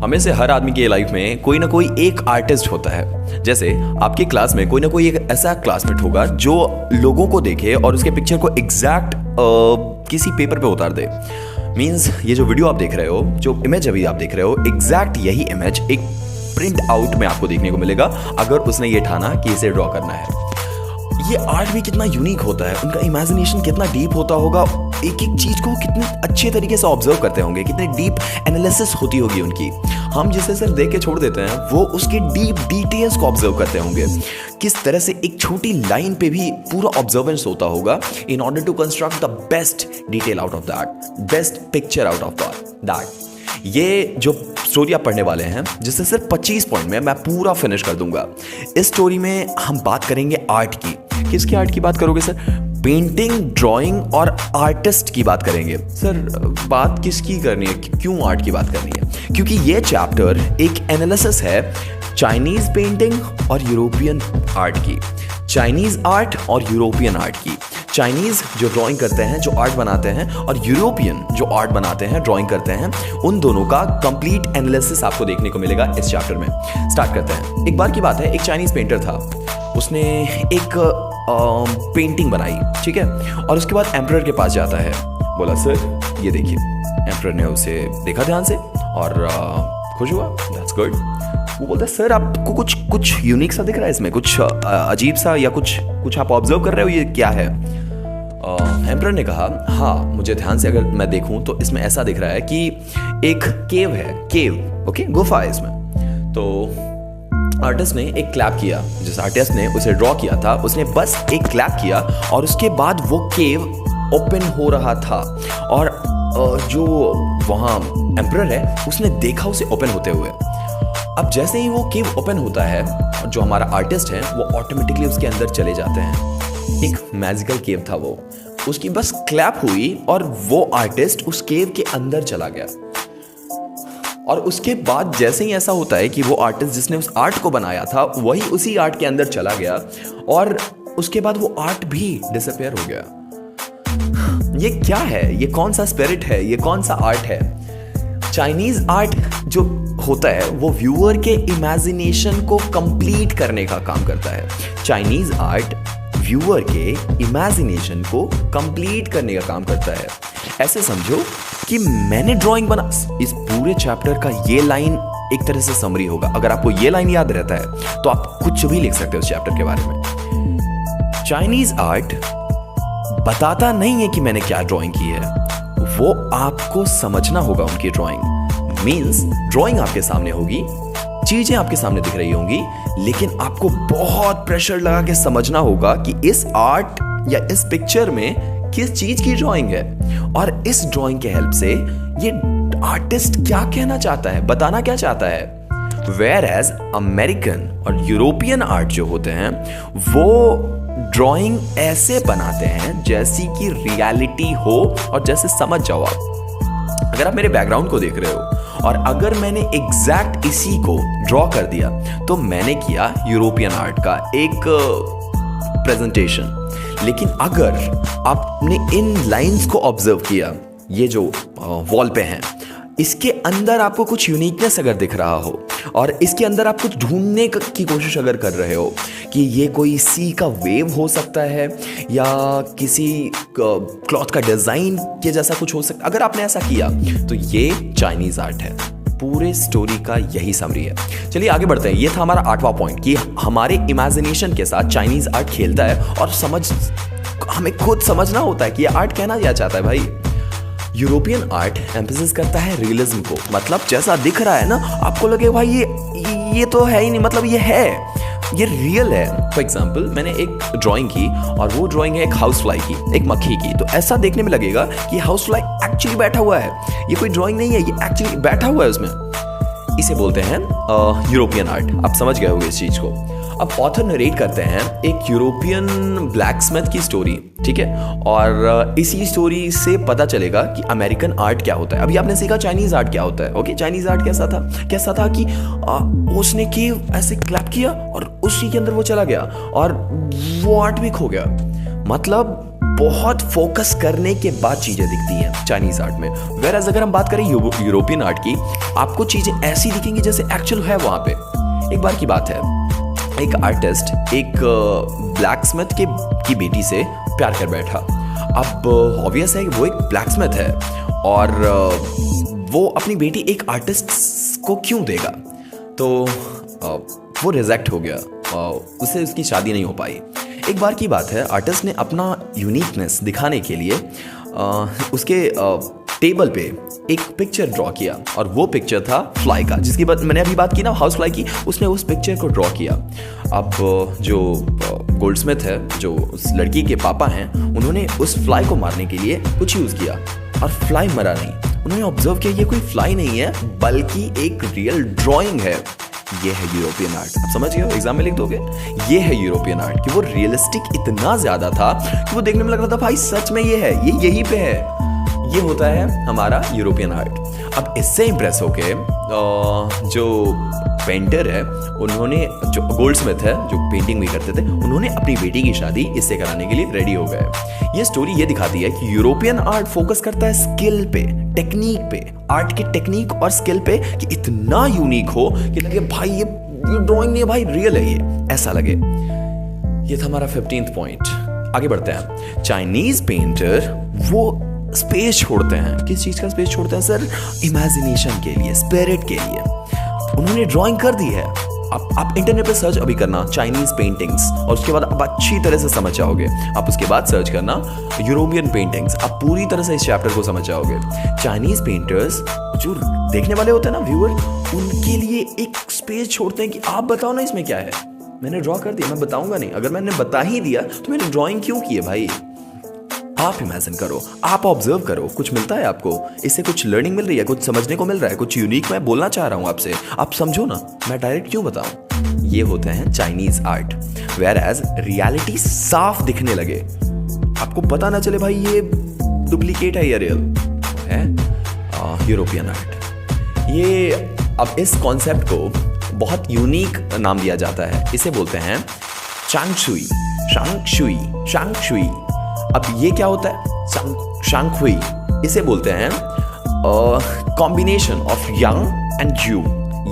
हमें से हर आदमी की लाइफ में कोई ना कोई एक आर्टिस्ट होता है। जैसे आपकी क्लास में कोई ना कोई एक ऐसा क्लासमेट होगा जो लोगों को देखे और उसके पिक्चर को एग्जैक्ट किसी पेपर पे उतार दे। मीन्स ये जो वीडियो आप देख रहे हो, जो इमेज अभी आप देख रहे हो, एग्जैक्ट यही इमेज एक प्रिंट आउट में आपको देखने को मिलेगा अगर उसने ये ठाना कि इसे ड्रॉ करना है। ये आर्ट भी कितना यूनिक होता है, उनका इमेजिनेशन कितना डीप होता होगा, एक एक चीज को कितने अच्छे तरीके से ऑब्जर्व करते होंगे, कितने डीप एनालिसिस होती होगी उनकी। हम जिसे सिर्फ देख के छोड़ देते हैं, वो उसके डीप डिटेल्स को ऑब्जर्व करते होंगे। किस तरह से एक छोटी लाइन पे भी पूरा ऑब्जर्वेंस होता होगा in order to construct the best detail out of that, best picture out of that. ये जो स्टोरी आप पढ़ने वाले हैं, जिससे सिर्फ 25 पॉइंट में मैं पूरा फिनिश कर दूंगा। इस स्टोरी में हम बात करेंगे आर्ट की। किसकी आर्ट की बात करोगे सर? पेंटिंग, ड्राइंग और आर्टिस्ट की बात करेंगे। सर बात किसकी करनी है, क्यों आर्ट की बात करनी है? क्योंकि ये चैप्टर एक एनालिसिस है चाइनीज पेंटिंग और यूरोपियन आर्ट की, चाइनीज आर्ट और यूरोपियन आर्ट की। चाइनीज जो ड्राइंग करते हैं, जो आर्ट बनाते हैं, और यूरोपियन जो आर्ट बनाते हैं, ड्राइंग करते हैं, उन दोनों का कंप्लीट एनालिसिस आपको देखने को मिलेगा इस चैप्टर में। स्टार्ट करते हैं। एक बार की बात है, एक चाइनीज पेंटर था। उसने एक पेंटिंग बनाई, ठीक है, और उसके बाद एम्परर के पास जाता है। बोला सर ये देखिए। एम्परर ने उसे देखा ध्यान से और खुश हुआ, दैट्स गुड। वो बोलता है सर आपको कुछ यूनिक सा दिख रहा है इसमें, कुछ अजीब सा, या कुछ आप ऑब्जर्व कर रहे हो, ये क्या है? एम्परर ने कहा हाँ, मुझे ध्यान से अगर मैं देखूं तो इसमें ऐसा दिख रहा है कि एक केव है, केव, ओके, गुफा है इसमें। तो आर्टिस्ट ने एक क्लैप किया, जिस आर्टिस्ट ने उसे ड्रॉ किया था उसने बस एक क्लैप किया और उसके बाद वो केव ओपन हो रहा था। और जो वहाँ एम्परर है उसने देखा उसे ओपन होते हुए। अब जैसे ही वो केव ओपन होता है, जो हमारा आर्टिस्ट है वो ऑटोमेटिकली उसके अंदर चले जाते हैं। एक मैजिकल केव था वो, उसकी बस क्लैप हुई और वो आर्टिस्ट उस केव के अंदर चला गया। और उसके बाद जैसे ही ऐसा होता है कि वो आर्टिस्ट जिसने उस आर्ट को बनाया था वही उसी आर्ट के अंदर चला गया और उसके बाद वो आर्ट भी डिसअपीयर हो गया। ये क्या है? ये कौन सा स्पिरिट है? ये कौन सा आर्ट है? चाइनीज आर्ट जो होता है वो व्यूअर के इमेजिनेशन को कंप्लीट करने का काम करता है। चाइनीज आर्ट व्यूअर के इमेजिनेशन को कंप्लीट करने का काम करता है। ऐसे समझो कि मैंने ड्राइंग बना। इस पूरे चैप्टर का ये लाइन एक तरह से समरी होगा। अगर आपको ये लाइन याद रहता है तो आप कुछ भी लिख सकते हो इस चैप्टर के बारे में। चाइनीज आर्ट बताता नहीं है कि मैंने क्या ड्राइंग की है, वो आपको समझना होगा उनकी ड्राइंग। मीन्स ड्राइंग आपके सामने होगी, चीजें आपके सामने दिख रही होंगी, लेकिन आपको बहुत प्रेशर लगा के समझना होगा कि इस आर्ट या इस पिक्चर में किस चीज की ड्राइंग है और इस ड्राइंग के हेल्प से ये आर्टिस्ट क्या कहना चाहता है, बताना क्या चाहता है। वेयर एज अमेरिकन और यूरोपियन आर्ट जो होते हैं वो ड्राइंग ऐसे बनाते हैं जैसी कि रियलिटी हो और जैसे समझ जाओ आप। अगर आप मेरे बैकग्राउंड को देख रहे हो और अगर मैंने एग्जैक्ट इसी को ड्रॉ कर दिया तो मैंने किया यूरोपियन आर्ट का एक प्रेजेंटेशन। लेकिन अगर आपने इन लाइंस को ऑब्जर्व किया, ये जो वॉल पे हैं, इसके अंदर आपको कुछ यूनिकनेस अगर दिख रहा हो और इसके अंदर आप कुछ ढूंढने की कोशिश अगर कर रहे हो कि ये कोई सी का वेव हो सकता है या किसी क्लॉथ का डिजाइन के जैसा कुछ हो सकता, अगर आपने ऐसा किया तो ये चाइनीज आर्ट है। पूरे स्टोरी का यही समरी है। चलिए आगे बढ़ते हैं। ये था हमारा 8वां पॉइंट कि हमारे इमेजिनेशन के साथ चाइनीज आर्ट खेलता है और हमें खुद समझना होता है कि ये आर्ट कहना क्या चाहता है। भाई यूरोपियन आर्ट एम्फेसिस करता है रियलिज्म को, मतलब जैसा दिख रहा है ना आपको लगे भाई ये तो है ही नहीं, मतलब ये है, ये रियल है। फॉर एग्जाम्पल मैंने एक ड्राइंग की और वो ड्राइंग है एक हाउस फ्लाई की, एक मक्खी की, तो ऐसा देखने में लगेगा कि हाउस फ्लाई एक्चुअली बैठा हुआ है, ये कोई ड्राइंग नहीं है, ये एक्चुअली बैठा हुआ है उसमें। इसे बोलते हैं यूरोपियन आर्ट। आप समझ गए होंगे इस चीज को। अब ऑथर नरेट करते हैं एक यूरोपियन ब्लैकस्मिथ की स्टोरी, ठीक है, और इसी स्टोरी से पता चलेगा कि अमेरिकन आर्ट क्या होता है। अभी आपने सीखा चाइनीज आर्ट क्या होता है। ओके, चाइनीज आर्ट कैसा था कि उसने की ऐसे क्लैप किया और उसी के अंदर वो चला गया और वो आर्ट भी खो गया। मतलब बहुत फोकस करने के बाद चीजें दिखती हैं चाइनीज आर्ट में। वेराज अगर हम बात करें यूरोपियन आर्ट की, आपको चीजें ऐसी दिखेंगी जैसे एक्चुअल है वहां पे। एक बार की बात है, एक आर्टिस्ट एक ब्लैक स्मिथ की बेटी से प्यार कर बैठा। अब ऑब्वियस है कि वो एक ब्लैक स्मिथ है और वो अपनी बेटी एक आर्टिस्ट को क्यों देगा, तो वो रिजेक्ट हो गया, उससे उसकी शादी नहीं हो पाई। एक बार की बात है, आर्टिस्ट ने अपना यूनिकनेस दिखाने के लिए उसके टेबल पे एक पिक्चर ड्रॉ किया और वो पिक्चर था फ्लाई का, जिसकी बात मैंने अभी बात की ना, हाउस फ्लाई की। उसने उस पिक्चर को ड्रॉ किया। अब जो गोल्डस्मिथ है, जो उस लड़की के पापा हैं, उन्होंने उस फ्लाई को मारने के लिए कुछ यूज़ किया और फ्लाई मरा नहीं। उन्होंने ऑब्जर्व किया ये कोई फ्लाई नहीं है बल्कि एक रियल ड्राइंग है। ये है यूरोपियन आर्ट। आप समझ गए, एग्जाम में लिख दोगे, ये है यूरोपियन आर्ट। कि वो रियलिस्टिक इतना ज्यादा था कि वो देखने में लग रहा था भाई सच में ये है, ये यहीं पे है। ये होता है हमारा यूरोपियन आर्ट। अब इससे इंप्रेस होके जो पेंटर है, उन्होंने, जो गोल्डस्मिथ है जो पेंटिंग भी करते थे, उन्होंने अपनी बेटी की शादी इससे कराने के लिए रेडी हो गए। ये स्टोरी ये दिखाती है कि यूरोपियन आर्ट फोकस करता है स्किल पे, टेक्निक पे, आर्ट की टेक्निक और स्किल पे, कि इतना यूनिक हो कि लगे भाई ये ड्राइंग नहीं है भाई, रियल है ये, ऐसा लगे। ये था हमारा 15th पॉइंट। आगे बढ़ते हैं। चाइनीज पेंटर वो स्पेस छोड़ते हैं। किस चीज का स्पेस छोड़ते हैं सर? इमेजिनेशन के लिए, स्पिरिट के लिए। उन्होंने ड्राइंग कर दी है। आप इंटरनेट पे सर्च अभी करना चाइनीज पेंटिंग्स और उसके बाद आप अच्छी तरह से समझ जाओगे। आप उसके बाद सर्च करना यूरोपियन पेंटिंग्स, आप पूरी तरह से इस चैप्टर को समझ जाओगे। चाइनीज पेंटर्स जो देखने वाले होते हैं ना, व्यूअर, उनके लिए एक स्पेस छोड़ते हैं कि आप बताओ ना इसमें क्या है। मैंने ड्रॉ कर दिया, मैं बताऊंगा नहीं। अगर मैंने बता ही दिया तो मैंने ड्राइंग क्यों की है भाई? आप इमेजिन करो, आप ऑब्जर्व करो, कुछ मिलता है आपको, इससे कुछ लर्निंग मिल रही है, कुछ समझने को मिल रहा है, कुछ यूनिक मैं बोलना चाह रहा हूं आपसे, आप समझो ना, मैं डायरेक्ट क्यों बताऊं। ये होते हैं Chinese art. Where as reality साफ दिखने लगे, आपको पता ना चले भाई ये डुप्लीकेट है या रियल है, यूरोपियन आर्ट। ये अब इस कॉन्सेप्ट को बहुत यूनिक नाम दिया जाता है। इसे बोलते हैं चांगशुई, शांगशुई, शांगशुई। अब ये क्या होता है? शांगशुई इसे बोलते हैं कॉम्बिनेशन ऑफ यांग एंड यू।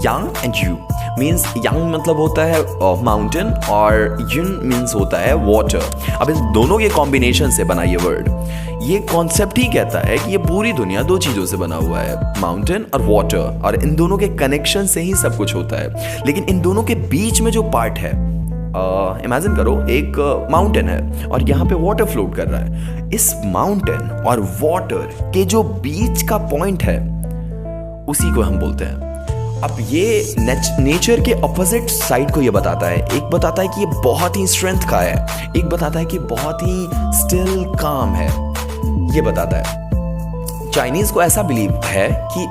यांग एंड यू मीन्स, यांग मतलब होता है माउंटेन और युन मीन्स होता है वाटर। अब इन दोनों के कॉम्बिनेशन से बना ये वर्ड, ये कॉन्सेप्ट ही कहता है कि ये पूरी दुनिया दो चीजों से बना हुआ है, माउंटेन और वाटर, और इन दोनों के कनेक्शन से ही सब कुछ होता है। लेकिन इन दोनों के बीच में जो पार्ट है, इमेजिन करो एक माउंटेन है और यहाँ पे वाटर फ्लोट कर रहा है। इस माउंटेन और वाटर के जो बीच का पॉइंट है, उसी को हम बोलते हैं। अब ये नेचर के ऑपोजिट साइड को ये बताता है। एक बताता है कि ये बहुत ही स्ट्रेंथ का है, एक बताता है कि बहुत ही स्टिल काम है। ये बताता है। चाइनीज को ऐसा बिलीव है कि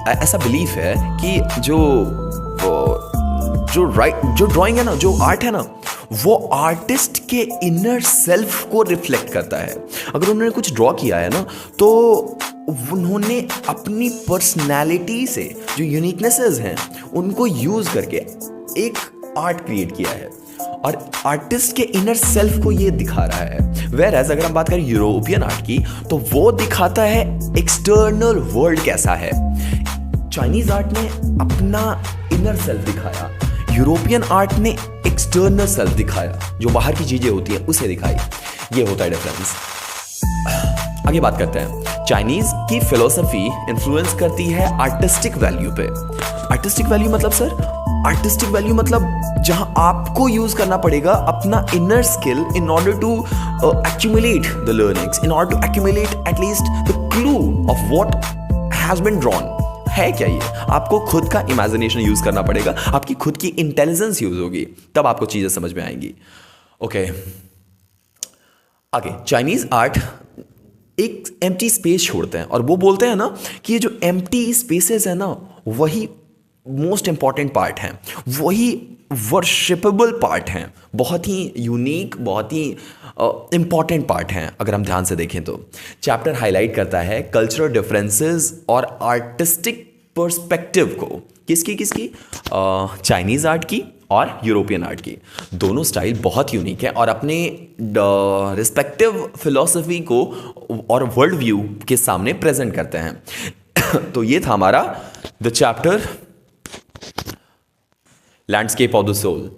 जो ड्राइंग है ना, जो आर्ट है ना, वो आर्टिस्ट के इनर सेल्फ को रिफ्लेक्ट करता है। अगर उन्होंने कुछ ड्रॉ किया है ना, तो उन्होंने अपनी पर्सनैलिटी से जो यूनिकनेसेस हैं उनको यूज करके एक आर्ट क्रिएट किया है और आर्टिस्ट के इनर सेल्फ को ये दिखा रहा है। वेयर एज अगर हम बात करें यूरोपियन आर्ट की, तो वो दिखाता है एक्सटर्नल वर्ल्ड कैसा है। चाइनीज आर्ट ने अपना इनर सेल्फ दिखाया, यूरोपियन आर्ट ने एक्सटर्नल सेल्फ दिखाया, जो बाहर की चीजें होती हैं उसे दिखाई। ये होता है डिफरेंस। आगे बात करते हैं। चाइनीज की फिलोसफी इन्फ्लुएंस करती है आर्टिस्टिक वैल्यू पे। आर्टिस्टिक वैल्यू मतलब सर, आर्टिस्टिक वैल्यू मतलब जहां आपको यूज करना पड़ेगा अपना inner skill in order to accumulate the learnings, in order to accumulate at least the clue of what has been drawn. है क्या ये? आपको खुद का इमेजिनेशन यूज करना पड़ेगा, आपकी खुद की इंटेलिजेंस यूज होगी, तब आपको चीजें समझ में आएंगी। ओके, आगे। चाइनीज आर्ट एक एम्प्टी स्पेस छोड़ते हैं और वो बोलते हैं ना कि ये जो एम्प्टी स्पेसेस है ना, वही मोस्ट इंपॉर्टेंट पार्ट हैं, वही वर्शिपेबल पार्ट हैं, बहुत ही यूनिक, बहुत ही इंपॉर्टेंट पार्ट हैं। अगर हम ध्यान से देखें तो चैप्टर हाईलाइट करता है कल्चरल डिफरेंसेस और आर्टिस्टिक पर्सपेक्टिव को। किसकी? चाइनीज आर्ट की और यूरोपियन आर्ट की। दोनों स्टाइल बहुत यूनिक है और अपने रिस्पेक्टिव फिलॉसफी को और वर्ल्ड व्यू के सामने प्रेजेंट करते हैं। तो ये था हमारा the chapter landscape of the soul.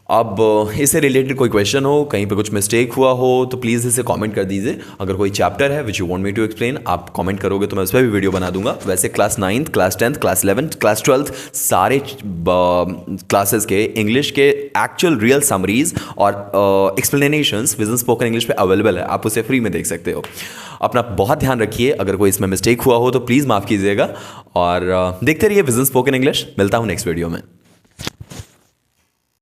अब इससे रिलेटेड कोई क्वेश्चन हो, कहीं पे कुछ मिस्टेक हुआ हो तो प्लीज़ इसे कमेंट कर दीजिए। अगर कोई चैप्टर है which you want me to explain, आप कमेंट करोगे तो मैं उस पर भी वीडियो बना दूंगा। वैसे class 9th, class 10th, class 11th, class 12th सारे क्लासेस के इंग्लिश के एक्चुअल रियल समरीज और एक्सप्लेनेशंस विजन स्पोकन इंग्लिश पे अवेलेबल है, आप उसे फ्री में देख सकते हो। अपना बहुत ध्यान रखिए, अगर कोई इसमें मिस्टेक हुआ हो तो प्लीज़ माफ़ कीजिएगा और देखते रहिए विजन स्पोकन इंग्लिश। मिलता हूँ नेक्स्ट वीडियो में।